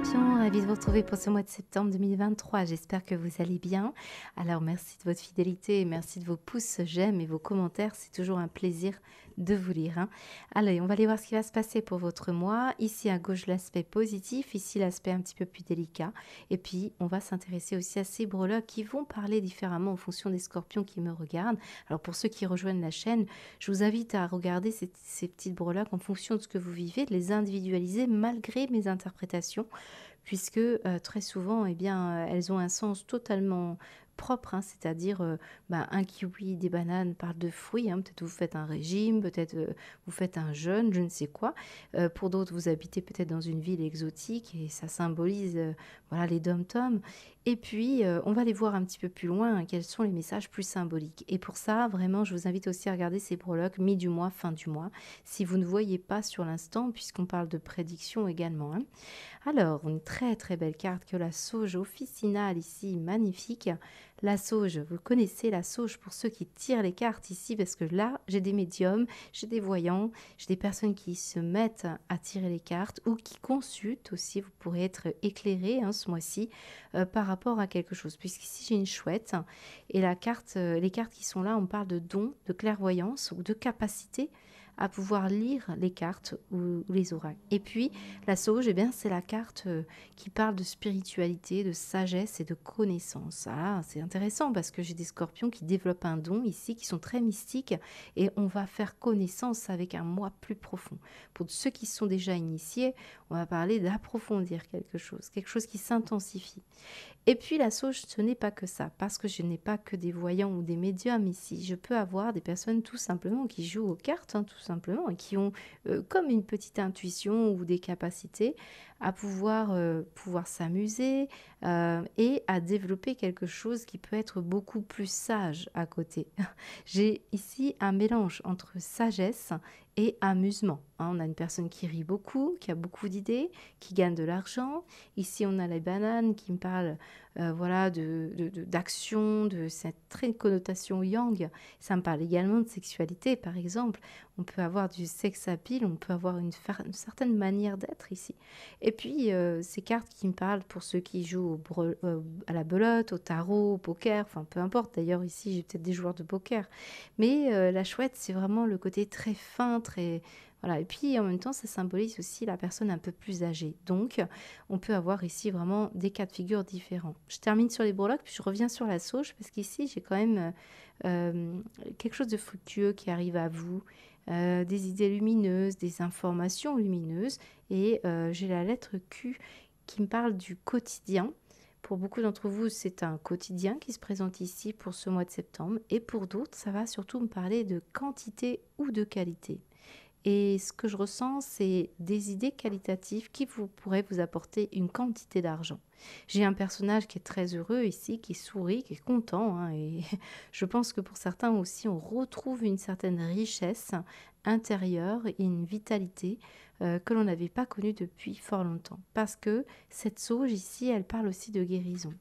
Scorpions, ravie de vous retrouver pour ce mois de septembre 2023. J'espère que vous allez bien. Alors merci de votre fidélité, merci de vos pouces j'aime et vos commentaires. C'est toujours un plaisir de vous lire, hein. Allez, on va aller voir ce qui va se passer pour votre mois. Ici à gauche l'aspect positif, ici l'aspect un petit peu plus délicat. Et puis on va s'intéresser aussi à ces breloques qui vont parler différemment en fonction des scorpions qui me regardent. Alors pour ceux qui rejoignent la chaîne, je vous invite à regarder ces petites breloques en fonction de ce que vous vivez, de les individualiser malgré mes interprétations, puisque très souvent, eh bien, elles ont un sens totalement propre, hein, c'est-à-dire un kiwi, des bananes parlent de fruits, hein, peut-être vous faites un régime, peut-être vous faites un jeûne, je ne sais quoi. Pour d'autres, vous habitez peut-être dans une ville exotique et ça symbolise voilà, les dom-toms. Et puis, on va aller voir un petit peu plus loin, hein, quels sont les messages plus symboliques. Et pour ça, vraiment, je vous invite aussi à regarder ces breloques mi du mois, fin du mois, si vous ne voyez pas sur l'instant, puisqu'on parle de prédiction également, hein. Alors, une très très belle carte que la sauge officinale ici, magnifique. La sauge, vous connaissez la sauge pour ceux qui tirent les cartes ici, parce que là, j'ai des médiums, j'ai des voyants, j'ai des personnes qui se mettent à tirer les cartes ou qui consultent aussi. Vous pourrez être éclairé, hein, ce mois-ci par rapport à quelque chose. Puisqu'ici, j'ai une chouette et la carte, les cartes qui sont là, on parle de dons, de clairvoyance ou de capacité à pouvoir lire les cartes ou les oracles. Et puis, la sauge, eh bien, c'est la carte qui parle de spiritualité, de sagesse et de connaissance. Ah, c'est intéressant parce que j'ai des scorpions qui développent un don ici, qui sont très mystiques, et on va faire connaissance avec un moi plus profond. Pour ceux qui sont déjà initiés, on va parler d'approfondir quelque chose qui s'intensifie. Et puis la sauge, ce n'est pas que ça, parce que je n'ai pas que des voyants ou des médiums ici. Je peux avoir des personnes tout simplement qui jouent aux cartes, hein, tout simplement, et qui ont comme une petite intuition ou des capacités à pouvoir s'amuser et à développer quelque chose qui peut être beaucoup plus sage à côté. J'ai ici un mélange entre sagesse et amusement, hein. On a une personne qui rit beaucoup, qui a beaucoup d'idées, qui gagne de l'argent. Ici, on a les bananes qui me parlent voilà, d'action, de cette très connotation yang. Ça me parle également de sexualité, par exemple. On peut avoir du sex appeal, on peut avoir une certaine manière d'être ici. Et puis, ces cartes qui me parlent pour ceux qui jouent à la belote, au tarot, au poker, enfin peu importe. D'ailleurs, ici, j'ai peut-être des joueurs de poker. Mais la chouette, c'est vraiment le côté très fin, très... Voilà. Et puis, en même temps, ça symbolise aussi la personne un peu plus âgée. Donc, on peut avoir ici vraiment des cas de figure différents. Je termine sur les breloques, puis je reviens sur la sauge, parce qu'ici, j'ai quand même quelque chose de fructueux qui arrive à vous, des idées lumineuses, des informations lumineuses, et j'ai la lettre Q qui me parle du quotidien. Pour beaucoup d'entre vous, c'est un quotidien qui se présente ici pour ce mois de septembre, et pour d'autres, ça va surtout me parler de quantité ou de qualité. Et ce que je ressens, c'est des idées qualitatives qui pourraient vous apporter une quantité d'argent. J'ai un personnage qui est très heureux ici, qui sourit, qui est content, hein, et je pense que pour certains aussi, on retrouve une certaine richesse intérieure et une vitalité que l'on n'avait pas connue depuis fort longtemps. Parce que cette sauge ici, elle parle aussi de guérison.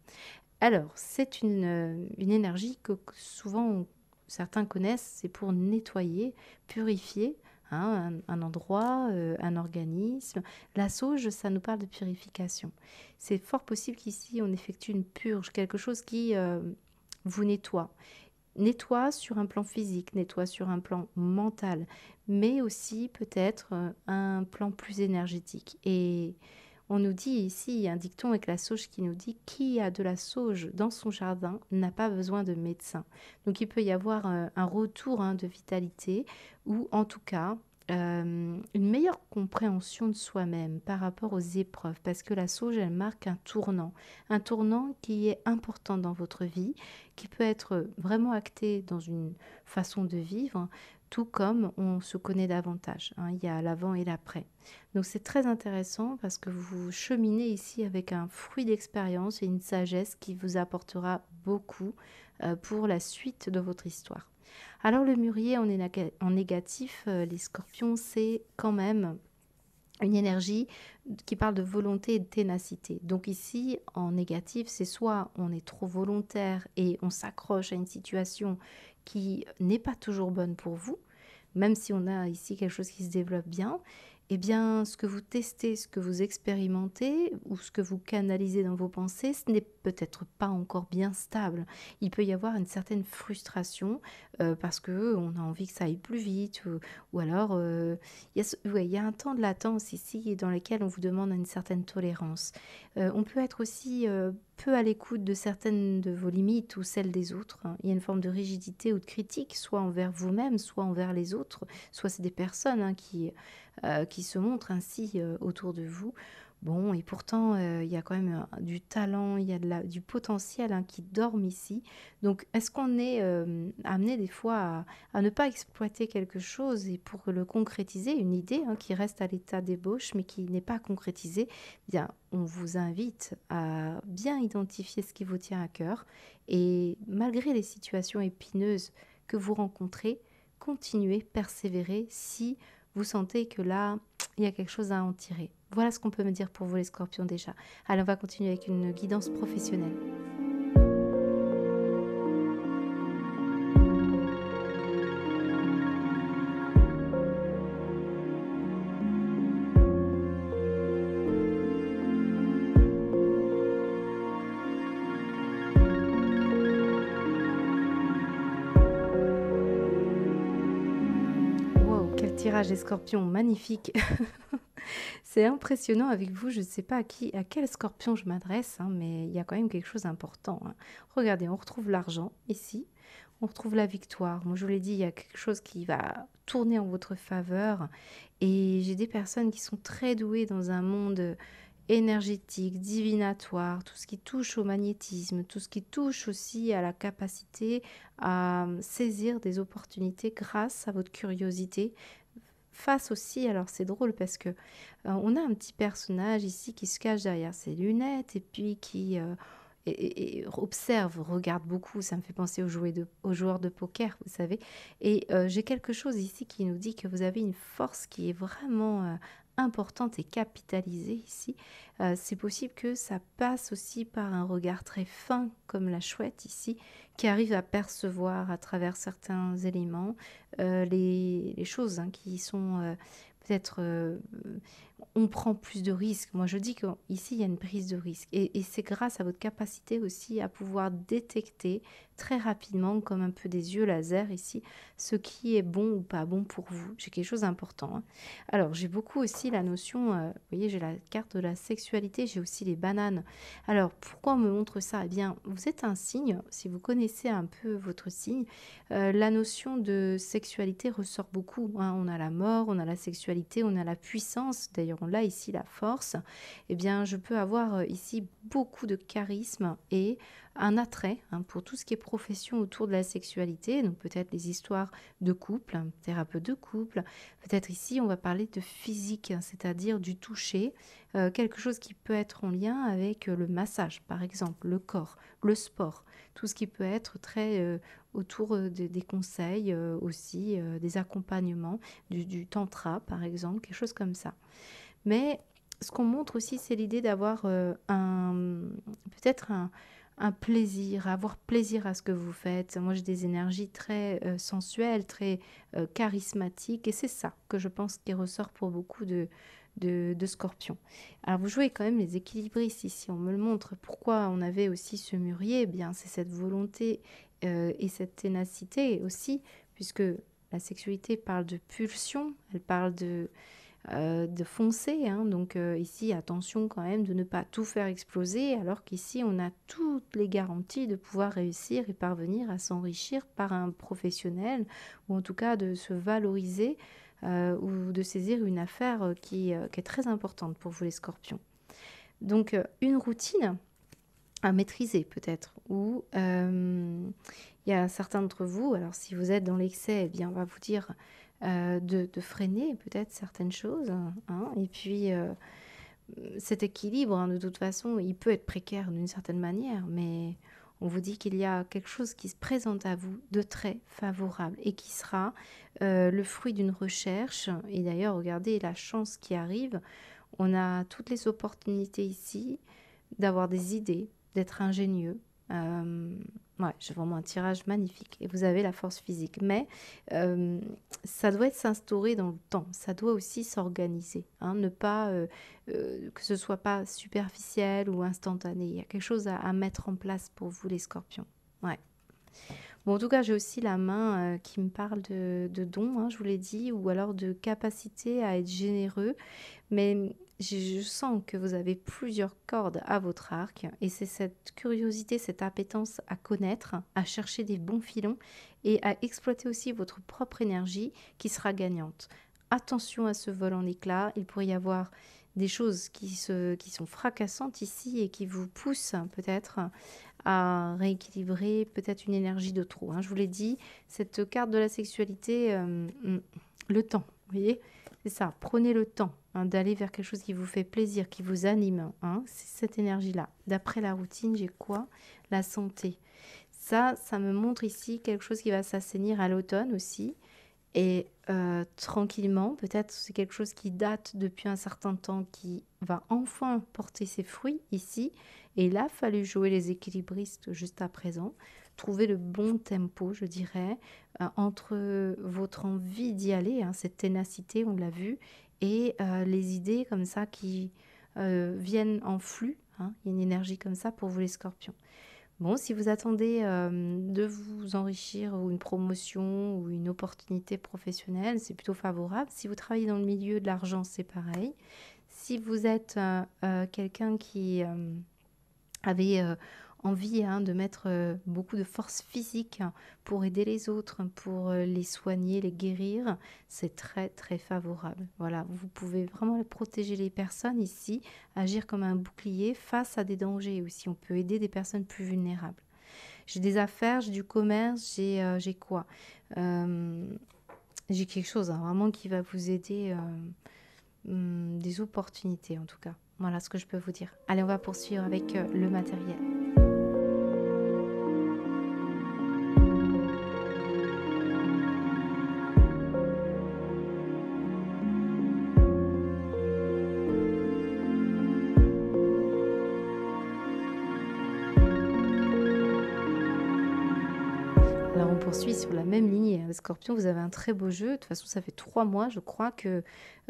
Alors, c'est une énergie que souvent certains connaissent, c'est pour nettoyer, purifier, hein, un endroit, un organisme. La sauge, ça nous parle de purification. C'est fort possible qu'ici, on effectue une purge, quelque chose qui vous nettoie. Nettoie sur un plan physique, nettoie sur un plan mental, mais aussi peut-être un plan plus énergétique. Et on nous dit ici, il y a un dicton avec la sauge qui nous dit qui a de la sauge dans son jardin n'a pas besoin de médecin. Donc il peut y avoir un retour, hein, de vitalité ou en tout cas une meilleure compréhension de soi-même par rapport aux épreuves, parce que la sauge, elle marque un tournant qui est important dans votre vie, qui peut être vraiment acté dans une façon de vivre, tout comme on se connaît davantage, hein. Il y a l'avant et l'après. Donc c'est très intéressant parce que vous cheminez ici avec un fruit d'expérience et une sagesse qui vous apportera beaucoup pour la suite de votre histoire. Alors le mûrier en négatif, les scorpions, c'est quand même une énergie qui parle de volonté et de ténacité. Donc ici, en négatif, c'est soit on est trop volontaire et on s'accroche à une situation qui n'est pas toujours bonne pour vous, même si on a ici quelque chose qui se développe bien. eh bien, ce que vous testez, ce que vous expérimentez ou ce que vous canalisez dans vos pensées, ce n'est peut-être pas encore bien stable. Il peut y avoir une certaine frustration parce que on a envie que ça aille plus vite ou alors il y a ouais, il y a un temps de latence ici dans lequel on vous demande une certaine tolérance. On peut être aussi peu à l'écoute de certaines de vos limites ou celles des autres, hein. Il y a une forme de rigidité ou de critique, soit envers vous-même, soit envers les autres, soit c'est des personnes hein, qui se montrent ainsi autour de vous. Bon, et pourtant, il y a quand même du talent, il y a du potentiel hein, qui dorment ici. Donc, est-ce qu'on est amené des fois à ne pas exploiter quelque chose et pour le concrétiser, une idée hein, qui reste à l'état d'ébauche mais qui n'est pas concrétisée, eh bien, on vous invite à bien identifier ce qui vous tient à cœur et malgré les situations épineuses que vous rencontrez, continuez, persévérez si vous sentez que là, il y a quelque chose à en tirer. Voilà ce qu'on peut me dire pour vous les scorpions déjà. Allez, on va continuer avec une guidance professionnelle. Wow, quel tirage les scorpions, magnifique. C'est impressionnant avec vous, je ne sais pas à quel scorpion je m'adresse, hein, mais il y a quand même quelque chose d'important, hein. Regardez, on retrouve l'argent ici, on retrouve la victoire. Moi, je vous l'ai dit, il y a quelque chose qui va tourner en votre faveur. Et j'ai des personnes qui sont très douées dans un monde énergétique, divinatoire, tout ce qui touche au magnétisme, tout ce qui touche aussi à la capacité à saisir des opportunités grâce à votre curiosité. Face aussi, alors c'est drôle parce que on a un petit personnage ici qui se cache derrière ses lunettes et puis qui et observe, regarde beaucoup. Ça me fait penser aux joueurs de poker, vous savez. Et j'ai quelque chose ici qui nous dit que vous avez une force qui est vraiment importante et capitalisée ici. C'est possible que ça passe aussi par un regard très fin, comme la chouette ici, qui arrive à percevoir à travers certains éléments les choses hein, qui sont peut-être... on prend plus de risques. Moi, je dis qu'ici, il y a une prise de risque. Et c'est grâce à votre capacité aussi à pouvoir détecter très rapidement, comme un peu des yeux laser ici, ce qui est bon ou pas bon pour vous. J'ai quelque chose d'important, hein. Alors, j'ai beaucoup aussi la notion, vous voyez, j'ai la carte de la sexualité, j'ai aussi les bananes. Alors, pourquoi on me montre ça? Eh bien, vous êtes un signe, si vous connaissez un peu votre signe, la notion de sexualité ressort beaucoup, hein. On a la mort, on a la sexualité, on a la puissance. D'ailleurs, on l'a ici, la force. Eh bien, je peux avoir ici beaucoup de charisme et un attrait hein, pour tout ce qui est profession autour de la sexualité. Donc, peut-être les histoires de couple, hein, thérapeute de couple. Peut-être ici, on va parler de physique, hein, c'est-à-dire du toucher. Quelque chose qui peut être en lien avec le massage, par exemple, le corps, le sport. Tout ce qui peut être très autour des conseils aussi, des accompagnements, du tantra par exemple, quelque chose comme ça. Mais ce qu'on montre aussi, c'est l'idée d'avoir peut-être un plaisir, avoir plaisir à ce que vous faites. Moi, j'ai des énergies très sensuelles, très charismatiques, et c'est ça que je pense qui ressort pour beaucoup de scorpions. Alors, vous jouez quand même les équilibristes ici, on me le montre. Pourquoi on avait aussi ce mûrier? Eh bien, c'est cette volonté et cette ténacité aussi, puisque la sexualité parle de pulsion, elle parle de foncer, hein. Donc ici, attention quand même de ne pas tout faire exploser, alors qu'ici, on a toutes les garanties de pouvoir réussir et parvenir à s'enrichir par un professionnel, ou en tout cas de se valoriser ou de saisir une affaire qui est très importante pour vous les scorpions. Donc une routine à maîtriser peut-être, ou il y a certains d'entre vous, alors si vous êtes dans l'excès, eh bien on va vous dire de freiner peut-être certaines choses, hein, et puis cet équilibre, hein, de toute façon, il peut être précaire d'une certaine manière, mais on vous dit qu'il y a quelque chose qui se présente à vous de très favorable et qui sera le fruit d'une recherche. Et d'ailleurs, regardez la chance qui arrive. On a toutes les opportunités ici d'avoir des idées, d'être ingénieux, Ouais, j'ai vraiment un tirage magnifique et vous avez la force physique. Mais ça doit être s'instaurer dans le temps. Ça doit aussi s'organiser, hein, ne pas que ce soit pas superficiel ou instantané. Il y a quelque chose à mettre en place pour vous, les scorpions. Ouais. Bon, en tout cas, j'ai aussi la main qui me parle de dons, hein, je vous l'ai dit, ou alors de capacité à être généreux. Mais je sens que vous avez plusieurs cordes à votre arc et c'est cette curiosité, cette appétence à connaître, à chercher des bons filons et à exploiter aussi votre propre énergie qui sera gagnante. Attention à ce vol en éclats, il pourrait y avoir des choses qui sont fracassantes ici et qui vous poussent peut-être à rééquilibrer peut-être une énergie de trop, hein. Je vous l'ai dit, cette carte de la sexualité, le temps, vous voyez, c'est ça, prenez le temps, hein, d'aller vers quelque chose qui vous fait plaisir, qui vous anime, hein, c'est cette énergie-là. D'après la routine, j'ai quoi? La santé. Ça me montre ici quelque chose qui va s'assainir à l'automne aussi. Et tranquillement, peut-être c'est quelque chose qui date depuis un certain temps, qui va enfin porter ses fruits ici. Et il a fallu jouer les équilibristes juste à présent, trouver le bon tempo, je dirais, entre votre envie d'y aller, hein, cette ténacité, on l'a vu, et les idées comme ça qui viennent en flux, hein. Il y a une énergie comme ça pour vous les scorpions. Bon, si vous attendez de vous enrichir ou une promotion ou une opportunité professionnelle, c'est plutôt favorable. Si vous travaillez dans le milieu de l'argent, c'est pareil. Si vous êtes quelqu'un qui avait envie, hein, de mettre beaucoup de force physique pour aider les autres, pour les soigner, les guérir, c'est très très favorable. Voilà, vous pouvez vraiment protéger les personnes ici, agir comme un bouclier face à des dangers aussi. On peut aider des personnes plus vulnérables. J'ai des affaires, j'ai du commerce, j'ai quoi? Euh, j'ai quelque chose, hein, vraiment qui va vous aider, des opportunités en tout cas. Voilà ce que je peux vous dire. Allez, on va poursuivre avec le matériel. Alors on poursuit sur la même lignée, hein. Scorpion, vous avez un très beau jeu. De toute façon, ça fait 3 mois, je crois, que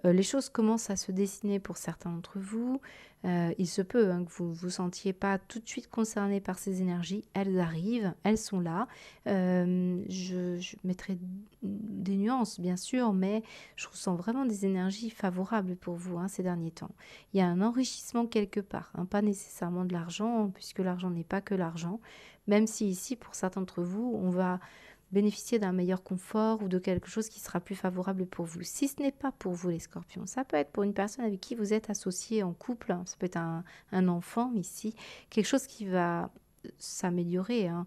les choses commencent à se dessiner pour certains d'entre vous. Il se peut, hein, que vous ne vous sentiez pas tout de suite concerné par ces énergies. Elles arrivent, elles sont là. Je mettrai des nuances, bien sûr, mais je ressens vraiment des énergies favorables pour vous, hein, ces derniers temps. Il y a un enrichissement quelque part, hein, pas nécessairement de l'argent, puisque l'argent n'est pas que l'argent. Même si ici, pour certains d'entre vous, on va bénéficier d'un meilleur confort ou de quelque chose qui sera plus favorable pour vous. Si ce n'est pas pour vous, les scorpions, ça peut être pour une personne avec qui vous êtes associé en couple, hein, ça peut être un enfant ici, quelque chose qui va s'améliorer, hein,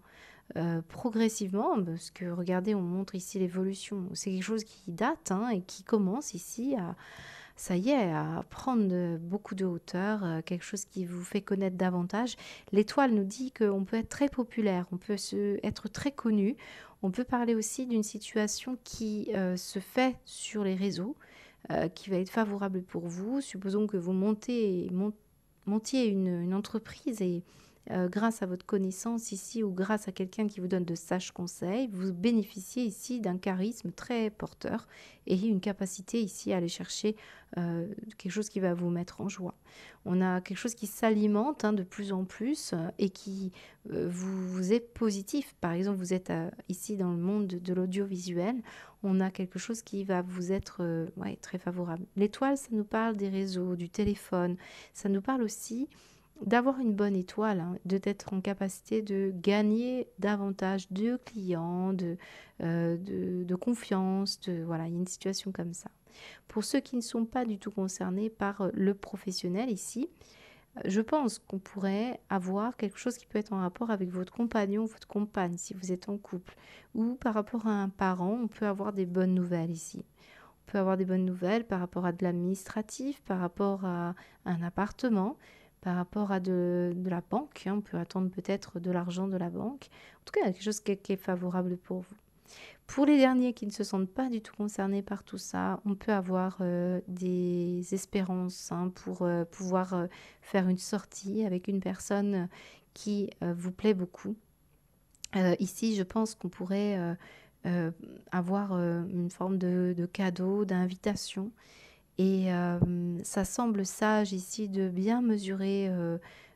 progressivement, parce que regardez, on montre ici l'évolution. C'est quelque chose qui date, hein, et qui commence ici à, ça y est, à prendre beaucoup de hauteur, quelque chose qui vous fait connaître davantage. L'étoile nous dit qu'on peut être très populaire, on peut être très connu, on peut parler aussi d'une situation qui se fait sur les réseaux, qui va être favorable pour vous. Supposons que vous montiez une entreprise et grâce à votre connaissance ici ou grâce à quelqu'un qui vous donne de sages conseils, vous bénéficiez ici d'un charisme très porteur et une capacité ici à aller chercher quelque chose qui va vous mettre en joie. On a quelque chose qui s'alimente, hein, de plus en plus et qui vous est positif. Par exemple, vous êtes ici dans le monde de l'audiovisuel, on a quelque chose qui va vous être ouais, très favorable. L'étoile, ça nous parle des réseaux, du téléphone, ça nous parle aussi d'avoir une bonne étoile, hein, d'être en capacité de gagner davantage de clients, de confiance, voilà, il y a une situation comme ça. Pour ceux qui ne sont pas du tout concernés par le professionnel ici, je pense qu'on pourrait avoir quelque chose qui peut être en rapport avec votre compagnon ou votre compagne si vous êtes en couple, ou par rapport à un parent, on peut avoir des bonnes nouvelles ici. On peut avoir des bonnes nouvelles par rapport à de l'administratif, par rapport à un appartement, par rapport à de la banque, hein. On peut attendre peut-être de l'argent de la banque. En tout cas, il y a quelque chose qui est favorable pour vous. Pour les derniers qui ne se sentent pas du tout concernés par tout ça, on peut avoir des espérances, hein, pour pouvoir faire une sortie avec une personne qui vous plaît beaucoup. Ici, je pense qu'on pourrait avoir une forme de cadeau, d'invitation. Et ça semble sage ici de bien mesurer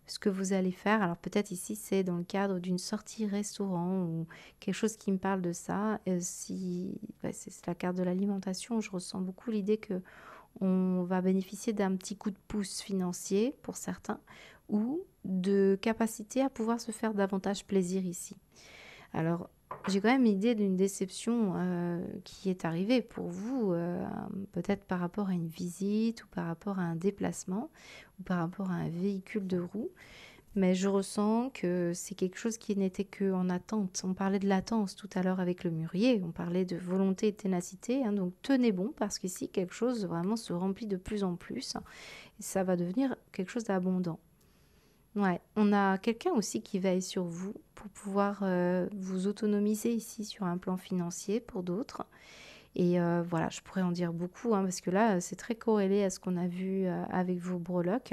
ce que vous allez faire. Alors peut-être ici c'est dans le cadre d'une sortie restaurant ou quelque chose qui me parle de ça. Si ouais, c'est la carte de l'alimentation, je ressens beaucoup l'idée que on va bénéficier d'un petit coup de pouce financier pour certains ou de capacité à pouvoir se faire davantage plaisir ici. Alors, j'ai quand même l'idée d'une déception qui est arrivée pour vous, peut-être par rapport à une visite ou par rapport à un déplacement ou par rapport à un véhicule de roue. Mais je ressens que c'est quelque chose qui n'était qu'en attente. On parlait de latence tout à l'heure avec le mûrier, on parlait de volonté et de ténacité, hein, donc tenez bon parce qu'ici quelque chose vraiment se remplit de plus en plus et ça va devenir quelque chose d'abondant. Ouais, on a quelqu'un aussi qui veille sur vous pour pouvoir vous autonomiser ici sur un plan financier pour d'autres. Et voilà, je pourrais en dire beaucoup, hein, parce que là, c'est très corrélé à ce qu'on a vu avec vos breloques.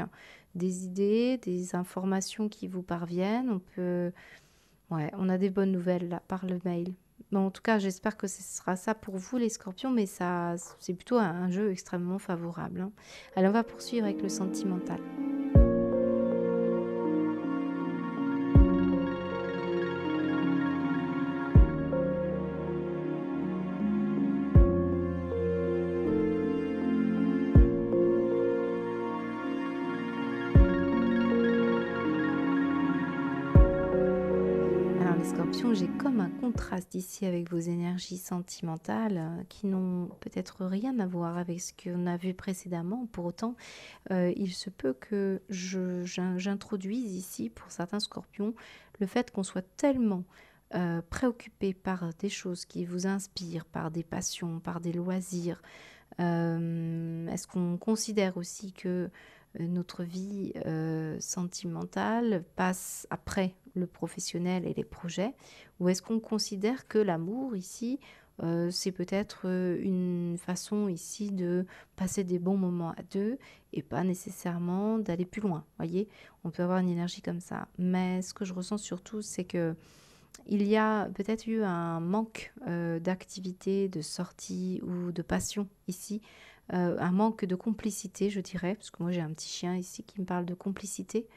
Des idées, des informations qui vous parviennent. On peut... Ouais, on a des bonnes nouvelles là par le mail. Bon, en tout cas, j'espère que ce sera ça pour vous, les scorpions, mais ça, c'est plutôt un jeu extrêmement favorable, hein. Allez, on va poursuivre avec le sentimental. Alors les scorpions, j'ai comme un contraste ici avec vos énergies sentimentales qui n'ont peut-être rien à voir avec ce qu'on a vu précédemment. Pour autant, il se peut que j'introduise ici pour certains scorpions le fait qu'on soit tellement préoccupé par des choses qui vous inspirent, par des passions, par des loisirs. Est-ce qu'on considère aussi que notre vie sentimentale passe après le professionnel et les projets, ou est-ce qu'on considère que l'amour ici, c'est peut-être une façon ici de passer des bons moments à deux et pas nécessairement d'aller plus loin. Voyez, on peut avoir une énergie comme ça. Mais ce que je ressens surtout, c'est que il y a peut-être eu un manque d'activité, de sortie ou de passion ici, un manque de complicité, je dirais, parce que moi j'ai un petit chien ici qui me parle de complicité,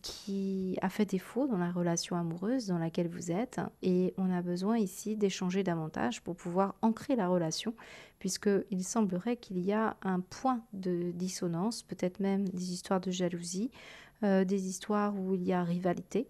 qui a fait défaut dans la relation amoureuse dans laquelle vous êtes. Et on a besoin ici d'échanger davantage pour pouvoir ancrer la relation, puisqu'il semblerait qu'il y a un point de dissonance, peut-être même des histoires de jalousie, des histoires où il y a rivalité.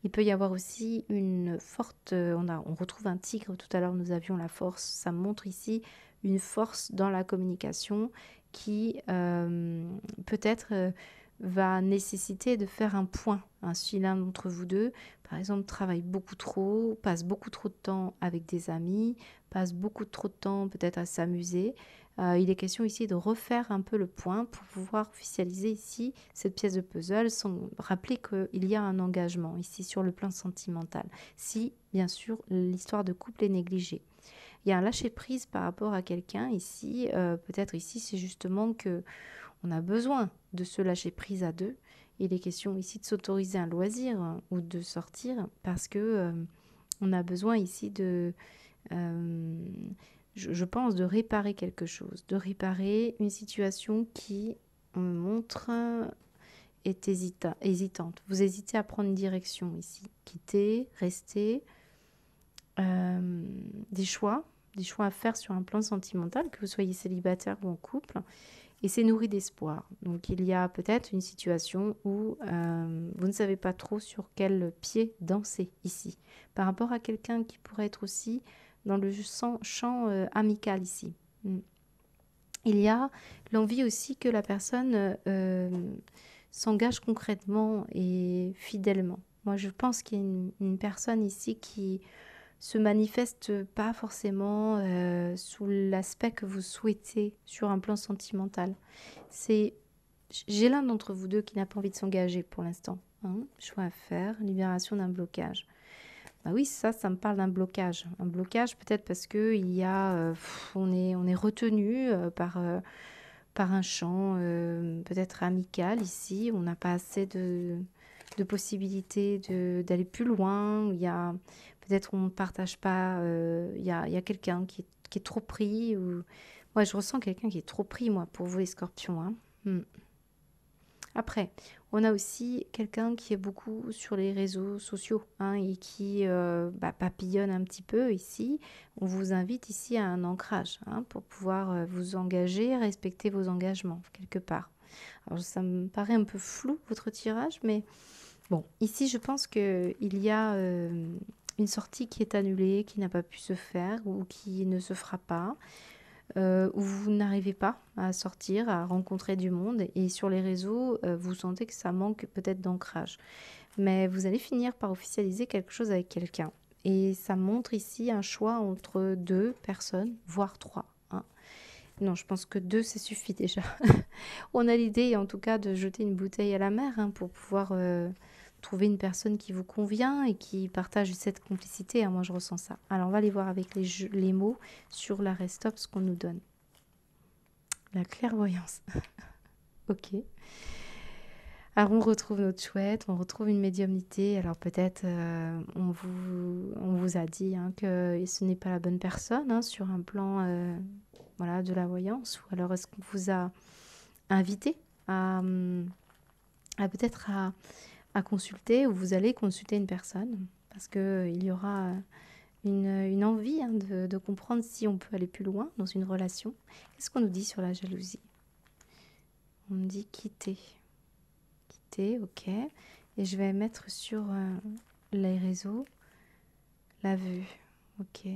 Il peut y avoir aussi une forte... on retrouve un tigre, tout à l'heure nous avions la force, ça montre ici une force dans la communication qui peut-être va nécessiter de faire un point, hein. Si l'un d'entre vous deux, par exemple, travaille beaucoup trop, passe beaucoup trop de temps avec des amis, passe beaucoup trop de temps peut-être à s'amuser, il est question ici de refaire un peu le point pour pouvoir officialiser ici cette pièce de puzzle sans rappeler qu'il y a un engagement ici sur le plan sentimental. Si, bien sûr, l'histoire de couple est négligée. Il y a un lâcher-prise par rapport à quelqu'un ici. Peut-être ici, c'est justement que on a besoin de se lâcher-prise à deux. Il est question ici de s'autoriser un loisir ou de sortir parce que on a besoin ici de... euh, je pense de réparer quelque chose, de réparer une situation qui, on me montre, est hésitante. Vous hésitez à prendre une direction ici. Quitter, rester, euh, des choix, des choix à faire sur un plan sentimental, que vous soyez célibataire ou en couple, et c'est nourri d'espoir. Donc il y a peut-être une situation où vous ne savez pas trop sur quel pied danser ici, par rapport à quelqu'un qui pourrait être aussi dans le champ amical ici. Mm. Il y a l'envie aussi que la personne s'engage concrètement et fidèlement. Moi, je pense qu'il y a une personne ici qui se manifeste pas forcément sous l'aspect que vous souhaitez sur un plan sentimental. C'est, j'ai l'un d'entre vous deux qui n'a pas envie de s'engager pour l'instant, hein. Choix à faire, libération d'un blocage. Bah oui, ça me parle d'un blocage. Un blocage peut-être parce que il y a, on est retenu par un champ peut-être amical ici. On n'a pas assez de possibilités d'aller plus loin. Il y a peut-être on ne partage pas, il y a quelqu'un qui est trop pris. Ou... Ouais, je ressens quelqu'un qui est trop pris, moi, pour vous les scorpions, hein. Après, on a aussi quelqu'un qui est beaucoup sur les réseaux sociaux, hein, et qui papillonne un petit peu ici. On vous invite ici à un ancrage, hein, pour pouvoir vous engager, respecter vos engagements quelque part. Alors ça me paraît un peu flou votre tirage, mais bon, ici je pense qu'il y a une sortie qui est annulée, qui n'a pas pu se faire ou qui ne se fera pas, où vous n'arrivez pas à sortir, à rencontrer du monde. Et sur les réseaux, vous sentez que ça manque peut-être d'ancrage. Mais vous allez finir par officialiser quelque chose avec quelqu'un. Et ça montre ici un choix entre deux personnes, voire trois, hein. Non, je pense que deux, ça suffit déjà. On a l'idée, en tout cas, de jeter une bouteille à la mer, hein, pour pouvoir trouver une personne qui vous convient et qui partage cette complicité, hein. Moi, je ressens ça. Alors, on va aller voir avec les mots sur l'arrêt stop ce qu'on nous donne. La clairvoyance. Ok. Alors, on retrouve notre chouette, on retrouve une médiumnité. Alors, peut-être, on vous a dit, hein, que ce n'est pas la bonne personne, hein, sur un plan voilà, de la voyance. Ou alors, est-ce qu'on vous a invité à peut-être à consulter, ou vous allez consulter une personne, parce qu'il y aura une envie, hein, de comprendre si on peut aller plus loin dans une relation. Qu'est-ce qu'on nous dit sur la jalousie? On me dit quitter. Quitter, ok. Et je vais mettre sur les réseaux la vue. Ok.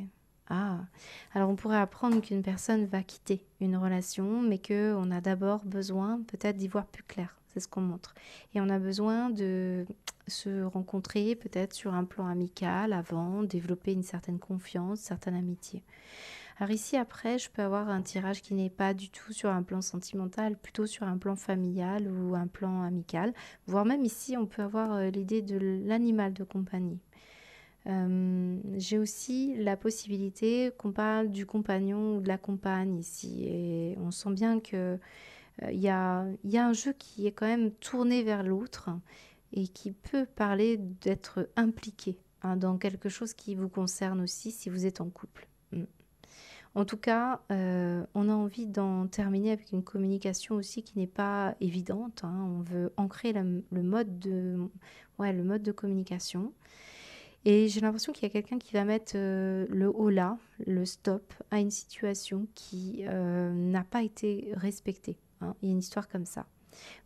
Ah, alors on pourrait apprendre qu'une personne va quitter une relation, mais qu'on a d'abord besoin peut-être d'y voir plus clair. C'est ce qu'on montre. Et on a besoin de se rencontrer peut-être sur un plan amical avant, développer une certaine confiance, certaine amitié. Alors ici, après, je peux avoir un tirage qui n'est pas du tout sur un plan sentimental, plutôt sur un plan familial ou un plan amical. Voire même ici, on peut avoir l'idée de l'animal de compagnie. J'ai aussi la possibilité qu'on parle du compagnon ou de la compagne ici. Et on sent bien que il y a un jeu qui est quand même tourné vers l'autre et qui peut parler d'être impliqué, hein, dans quelque chose qui vous concerne aussi si vous êtes en couple. En tout cas, on a envie d'en terminer avec une communication aussi qui n'est pas évidente, hein. On veut ancrer le mode le mode de communication. Et j'ai l'impression qu'il y a quelqu'un qui va mettre le holà, le stop à une situation qui n'a pas été respectée, hein. Il y a une histoire comme ça.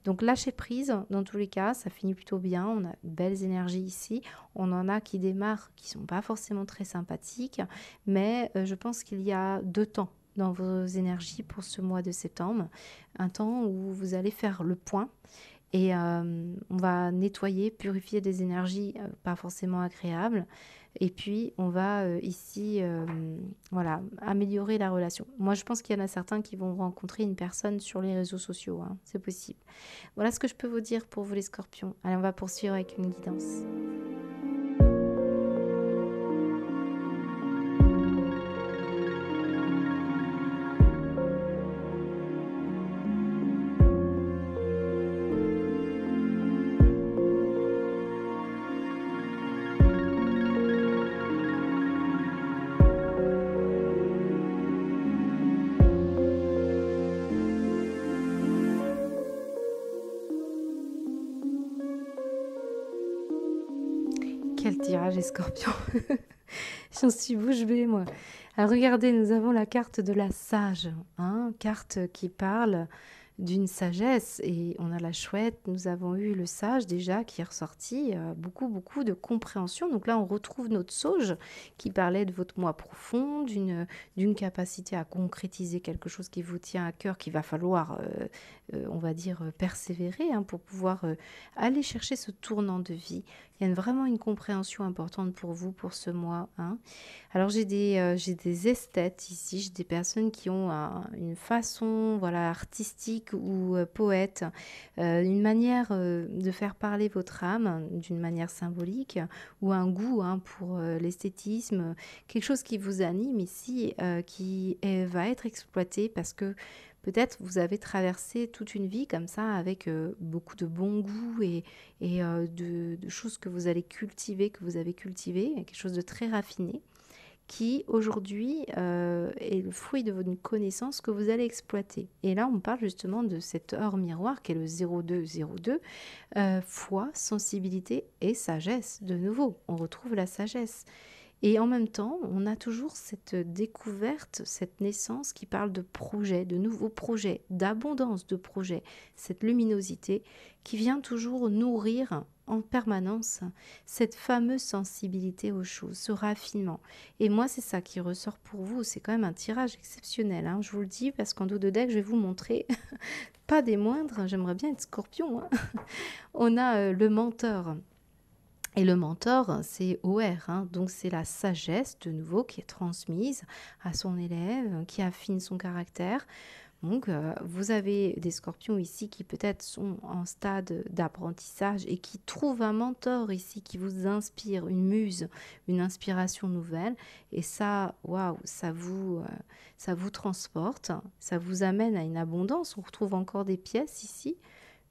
Donc lâcher prise, dans tous les cas, ça finit plutôt bien. On a de belles énergies ici. On en a qui démarrent, qui sont pas forcément très sympathiques. Mais je pense qu'il y a 2 temps dans vos énergies pour ce mois de septembre. Un temps où vous allez faire le point. Et on va nettoyer, purifier des énergies pas forcément agréables. Et puis, on va ici voilà, améliorer la relation. Moi, je pense qu'il y en a certains qui vont rencontrer une personne sur les réseaux sociaux, hein. C'est possible. Voilà ce que je peux vous dire pour vous les scorpions. Allez, on va poursuivre avec une guidance. Quel tirage les scorpions. J'en suis bouche bée, moi. Alors, regardez, nous avons la carte de la sage, hein, carte qui parle d'une sagesse. Et on a la chouette, nous avons eu le sage déjà qui est ressorti, beaucoup de compréhension. Donc là, on retrouve notre sauge qui parlait de votre moi profond, d'une capacité à concrétiser quelque chose qui vous tient à cœur, qu'il va falloir, on va dire, persévérer, hein, pour pouvoir aller chercher ce tournant de vie. Il y a vraiment une compréhension importante pour vous pour ce mois, hein. Alors j'ai des esthètes ici, j'ai des personnes qui ont une façon, voilà, artistique ou poète, une manière de faire parler votre âme d'une manière symbolique, ou un goût, hein, pour l'esthétisme, quelque chose qui vous anime ici, va être exploité parce que Peut-être vous avez traversé toute une vie comme ça avec beaucoup de bon goût et de choses que vous allez cultiver, que vous avez cultivé, quelque chose de très raffiné qui aujourd'hui est le fruit de votre connaissance que vous allez exploiter. Et là, on parle justement de cette heure miroir qui est le 0202, foi, sensibilité et sagesse. De nouveau, on retrouve la sagesse. Et en même temps, on a toujours cette découverte, cette naissance qui parle de projets, de nouveaux projets, d'abondance de projets, cette luminosité qui vient toujours nourrir en permanence cette fameuse sensibilité aux choses, ce raffinement. Et moi, c'est ça qui ressort pour vous. C'est quand même un tirage exceptionnel, hein, je vous le dis, parce qu'en dos de deck, je vais vous montrer, pas des moindres, j'aimerais bien être scorpion. Hein. On a le mentor. Et le mentor, c'est OR, hein, donc c'est la sagesse de nouveau qui est transmise à son élève, qui affine son caractère. Donc vous avez des scorpions ici qui peut-être sont en stade d'apprentissage et qui trouvent un mentor ici qui vous inspire, une muse, une inspiration nouvelle. Et ça, waouh, ça vous transporte, ça vous amène à une abondance. On retrouve encore des pièces ici,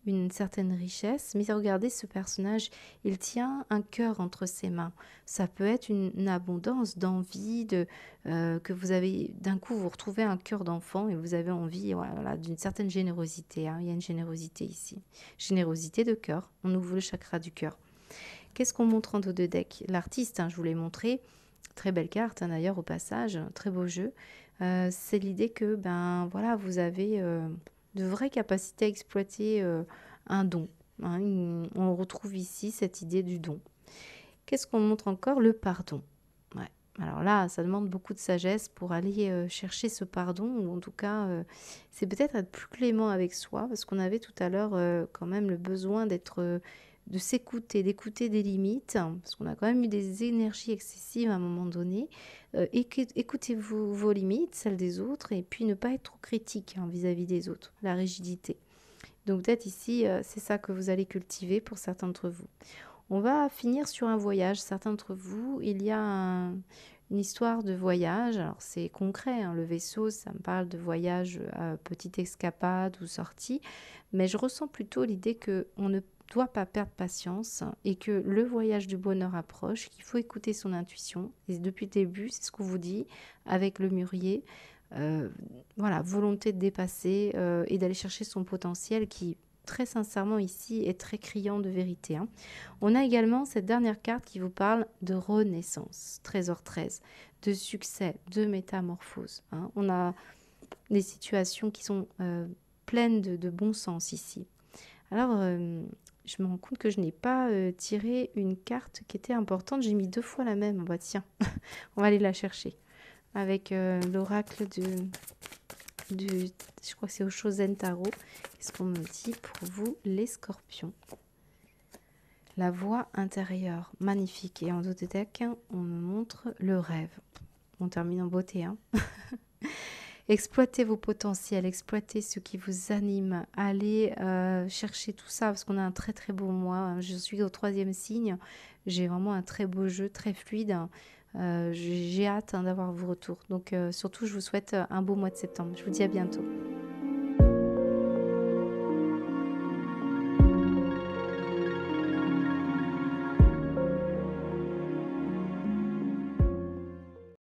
une certaine richesse, mais regardez ce personnage, il tient un cœur entre ses mains. Ça peut être une abondance d'envie, que vous avez, d'un coup vous retrouvez un cœur d'enfant et vous avez envie voilà, d'une certaine générosité. Hein. Il y a une générosité ici, générosité de cœur, on ouvre le chakra du cœur. Qu'est-ce qu'on montre en dos de deck? L'artiste, hein, je vous l'ai montré, très belle carte hein, d'ailleurs au passage, très beau jeu. C'est l'idée que ben voilà, vous avez de vraies capacités à exploiter un don. Hein. On retrouve ici cette idée du don. Qu'est-ce qu'on montre encore? Le pardon. Ouais. Alors là, ça demande beaucoup de sagesse pour aller chercher ce pardon, ou en tout cas, c'est peut-être être plus clément avec soi, parce qu'on avait tout à l'heure quand même le besoin d'être, de s'écouter, d'écouter des limites, hein, parce qu'on a quand même eu des énergies excessives à un moment donné. Écoutez-vous vos limites, celles des autres, et puis ne pas être trop critique hein, vis-à-vis des autres, la rigidité. Donc peut-être ici, c'est ça que vous allez cultiver pour certains d'entre vous. On va finir sur un voyage. Certains d'entre vous, il y a une histoire de voyage. Alors c'est concret, hein, le vaisseau, ça me parle de voyage, petite escapade ou sortie. Mais je ressens plutôt l'idée qu'on ne doit pas perdre patience et que le voyage du bonheur approche, qu'il faut écouter son intuition. Et depuis le début, c'est ce qu'on vous dit avec le mûrier. Voilà, volonté de dépasser et d'aller chercher son potentiel qui, très sincèrement ici, est très criant de vérité. Hein. On a également cette dernière carte qui vous parle de renaissance, trésor 13, de succès, de métamorphose. Hein. On a des situations qui sont pleines de bon sens ici. Alors, je me rends compte que je n'ai pas tiré une carte qui était importante. J'ai mis 2 fois la même. Bah tiens, on va aller la chercher. Avec l'oracle je crois que c'est au Shosen Tarot. Qu'est-ce qu'on me dit pour vous, les scorpions? La voix intérieure, magnifique. Et en dos de deck, on me montre le rêve. On termine en beauté. Hein. Exploitez vos potentiels, exploitez ce qui vous anime. Allez chercher tout ça, parce qu'on a un très très beau mois. Je suis au 3e signe. J'ai vraiment un très beau jeu, très fluide. J'ai hâte hein, d'avoir vos retours. Donc surtout, je vous souhaite un beau mois de septembre. Je vous dis à bientôt.